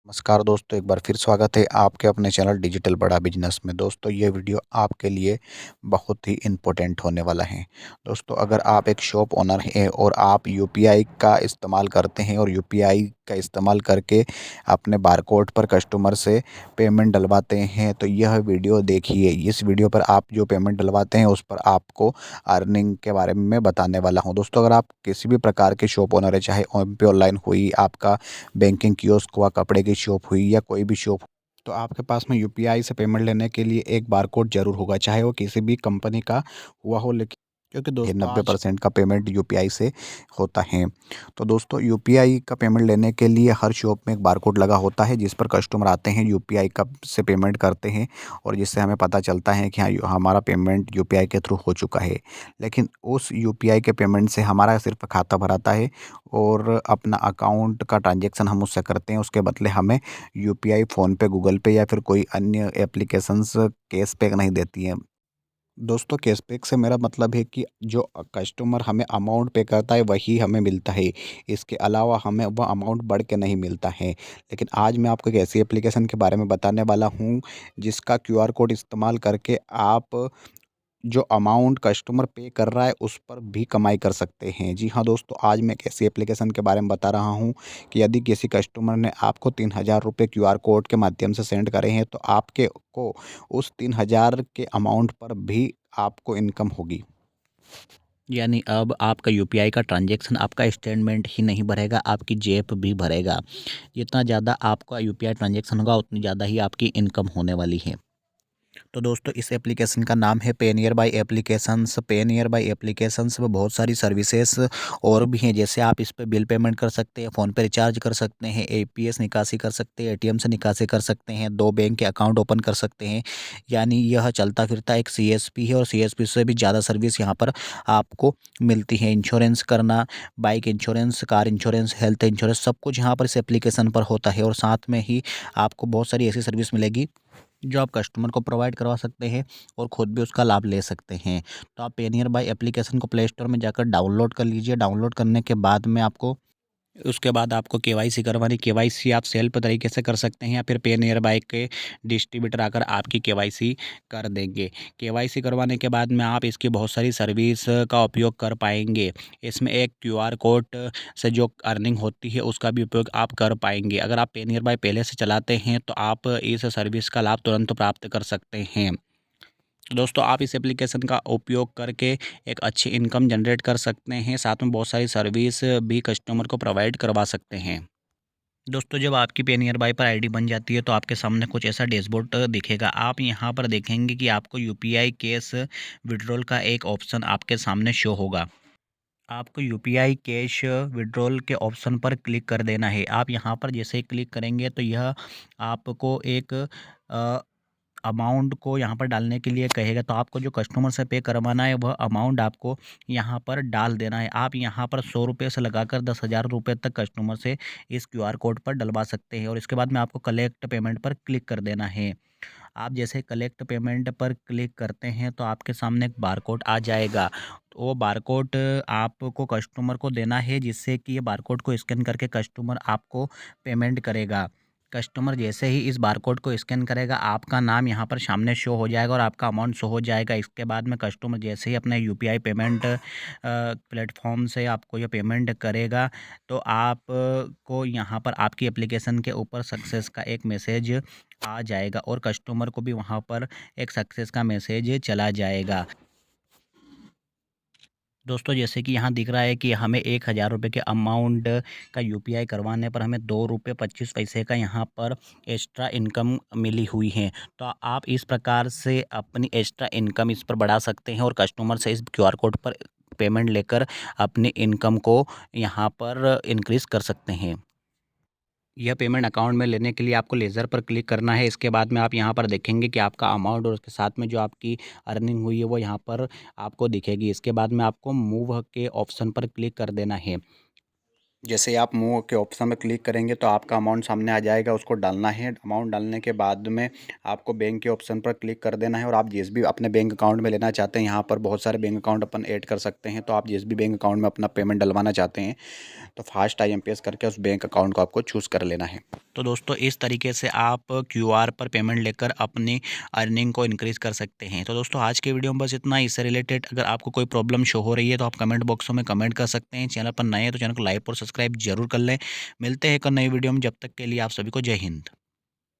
नमस्कार दोस्तों, एक बार फिर स्वागत है आपके अपने चैनल डिजिटल बड़ा बिजनेस में। दोस्तों, ये वीडियो आपके लिए बहुत ही इम्पोर्टेंट होने वाला है। दोस्तों, अगर आप एक शॉप ओनर हैं और आप यूपीआई का इस्तेमाल करते हैं और यूपीआई का इस्तेमाल करके अपने बारकोड पर कस्टमर से पेमेंट डलवाते हैं, तो यह वीडियो देखिए। इस वीडियो पर आप जो पेमेंट डलवाते हैं उस पर आपको अर्निंग के बारे में मैं बताने वाला हूँ। दोस्तों, अगर आप किसी भी प्रकार के शॉप ओनर है, चाहे एमपी ऑनलाइन हुई, आपका बैंकिंग कियोस्क हुआ, कपड़े की शॉप हुई या कोई भी शॉप, तो आपके पास में यूपीआई से पेमेंट लेने के लिए एक बारकोड ज़रूर होगा, चाहे वो किसी भी कंपनी का हुआ हो। लेकिन क्योंकि दोस्तों 90% का पेमेंट यूपीआई से होता है। तो दोस्तों, यूपीआई का पेमेंट लेने के लिए हर शॉप में एक बारकोड लगा होता है, जिस पर कस्टमर आते हैं, यूपीआई का से पेमेंट करते हैं और जिससे हमें पता चलता है कि हाँ, हमारा पेमेंट यूपीआई के थ्रू हो चुका है। लेकिन उस यूपीआई के पेमेंट से हमारा सिर्फ खाता भराता है और अपना अकाउंट का ट्रांजैक्शन हम उससे करते हैं। उसके बदले हमें यूपीआई, फ़ोनपे, गूगल पे या फिर कोई अन्य एप्लीकेशंस कैशबैक नहीं देती हैं। दोस्तों, कैशबैक से मेरा मतलब है कि जो कस्टमर हमें अमाउंट पे करता है वही हमें मिलता है। इसके अलावा हमें वह अमाउंट बढ़ के नहीं मिलता है। लेकिन आज मैं आपको एक ऐसी एप्लीकेशन के बारे में बताने वाला हूँ, जिसका क्यूआर कोड इस्तेमाल करके आप जो अमाउंट कस्टमर पे कर रहा है उस पर भी कमाई कर सकते हैं। जी हाँ दोस्तों, आज मैं एक ऐसी एप्लीकेशन के बारे में बता रहा हूँ कि यदि किसी कस्टमर ने आपको 3000 रुपये क्यूआर कोड के माध्यम से सेंड करे हैं, तो आपके को उस 3000 के अमाउंट पर भी आपको इनकम होगी। यानी अब आपका यूपीआई का ट्रांजैक्शन, आपका स्टेटमेंट ही नहीं भरेगा, आपकी जेब भी भरेगा। जितना ज़्यादा आपका यूपीआई ट्रांजैक्शन होगा उतनी ज़्यादा ही आपकी इनकम होने वाली है। तो दोस्तों, इस एप्लीकेशन का नाम है पेनियर बाय एप्लीकेशंस। पेनियर बाय एप्लीकेशंस में बहुत सारी सर्विसेज और भी हैं। जैसे आप इस पे बिल पेमेंट कर सकते हैं, फ़ोन पे रिचार्ज कर सकते हैं, एपीएस निकासी कर सकते हैं, एटीएम से निकासी कर सकते हैं, 2 बैंक के अकाउंट ओपन कर सकते हैं। यानी यह चलता फिरता एक सीएसपी है और सीएसपी से भी ज़्यादा सर्विस यहाँ पर आपको मिलती है। इंश्योरेंस करना, bike insurance, car insurance, health insurance, सब कुछ यहाँ पर इस एप्लीकेशन पर होता है। और साथ में ही आपको बहुत सारी ऐसी सर्विस मिलेगी जो आप कस्टमर को प्रोवाइड करवा सकते हैं और ख़ुद भी उसका लाभ ले सकते हैं। तो आप पेनियर बाय एप्लीकेशन को प्ले स्टोर में जाकर डाउनलोड कर लीजिए। डाउनलोड करने के बाद में आपको उसके बाद आपको केवाईसी करवानी। केवाईसी आप सेल्फ तरीके से कर सकते हैं या फिर पे नियर बाय के डिस्ट्रीब्यूटर आकर आपकी केवाईसी कर देंगे। केवाईसी करवाने के बाद में आप इसकी बहुत सारी सर्विस का उपयोग कर पाएंगे। इसमें एक क्यूआर कोड से जो अर्निंग होती है उसका भी उपयोग आप कर पाएंगे। अगर आप पे नियर बाय पहले से चलाते हैं तो आप इस सर्विस का लाभ तुरंत प्राप्त कर सकते हैं। तो दोस्तों, आप इस एप्लीकेशन का उपयोग करके एक अच्छी इनकम जनरेट कर सकते हैं, साथ में बहुत सारी सर्विस भी कस्टमर को प्रोवाइड करवा सकते हैं। दोस्तों, जब आपकी पे नियर बाय पर आईडी बन जाती है तो आपके सामने कुछ ऐसा डैशबोर्ड दिखेगा। आप यहाँ पर देखेंगे कि आपको यूपीआई कैश विड्रॉल का एक ऑप्शन आपके सामने शो होगा। आपको यूपीआई कैश विड्रॉल के ऑप्शन पर क्लिक कर देना है। आप यहाँ पर जैसे ही क्लिक करेंगे तो यह आपको एक अमाउंट को यहाँ पर डालने के लिए कहेगा। तो आपको जो कस्टमर से पे करवाना है वह अमाउंट आपको यहाँ पर डाल देना है। आप यहाँ पर 100 रुपये से लगाकर 10,000 रुपये तक कस्टमर से इस क्यूआर कोड पर डलवा सकते हैं। और इसके बाद में आपको कलेक्ट पेमेंट पर क्लिक कर देना है। आप जैसे कलेक्ट पेमेंट पर क्लिक करते हैं तो आपके सामने एक बारकोड आ जाएगा। तो वो बारकोड आपको कस्टमर को देना है, जिससे कि ये बारकोड को स्कैन करके कस्टमर आपको पेमेंट करेगा। कस्टमर जैसे ही इस बारकोड को स्कैन करेगा, आपका नाम यहाँ पर सामने शो हो जाएगा और आपका अमाउंट शो हो जाएगा। इसके बाद में कस्टमर जैसे ही अपने यूपीआई पेमेंट प्लेटफॉर्म से आपको ये पेमेंट करेगा, तो आपको यहाँ पर आपकी एप्लीकेशन के ऊपर सक्सेस का एक मैसेज आ जाएगा और कस्टमर को भी वहाँ पर एक सक्सेस का मैसेज चला जाएगा। दोस्तों, जैसे कि यहाँ दिख रहा है कि हमें 1000 रुपये के अमाउंट का यूपीआई करवाने पर हमें 2 रुपये 25 पैसे का यहाँ पर एक्स्ट्रा इनकम मिली हुई है। तो आप इस प्रकार से अपनी एक्स्ट्रा इनकम इस पर बढ़ा सकते हैं और कस्टमर से इस क्यूआर कोड पर पेमेंट लेकर अपनी इनकम को यहाँ पर इंक्रीज़ कर सकते हैं। यह पेमेंट अकाउंट में लेने के लिए आपको लेज़र पर क्लिक करना है। इसके बाद में आप यहाँ पर देखेंगे कि आपका अमाउंट और उसके साथ में जो आपकी अर्निंग हुई है वो यहाँ पर आपको दिखेगी। इसके बाद में आपको मूव के ऑप्शन पर क्लिक कर देना है। जैसे आप मूव के ऑप्शन में क्लिक करेंगे तो आपका अमाउंट सामने आ जाएगा, उसको डालना है। अमाउंट डालने के बाद में आपको बैंक के ऑप्शन पर क्लिक कर देना है और आप जिस भी अपने बैंक अकाउंट में लेना चाहते हैं, यहाँ पर बहुत सारे बैंक अकाउंट अपन ऐड कर सकते हैं। तो आप जिस भी बैंक अकाउंट में अपना पेमेंट डलवाना चाहते हैं तो फास्ट आईएमपीएस करके उस बैंक अकाउंट को आपको चूज़ कर लेना है। तो दोस्तों इस तरीके से आप क्यूआर पर पेमेंट लेकर अपनी अर्निंग को इंक्रीज़ कर सकते हैं। तो दोस्तों आज के वीडियो में बस इतना ही। इससे रिलेटेड अगर आपको कोई प्रॉब्लम शो हो रही है तो आप कमेंट बॉक्स में कमेंट कर सकते हैं। चैनल पर नए हैं तो चैनल को लाइक और सब्सक्राइब जरूर कर लें। मिलते हैं एक नई वीडियो में, जब तक के लिए आप सभी को जय हिंद।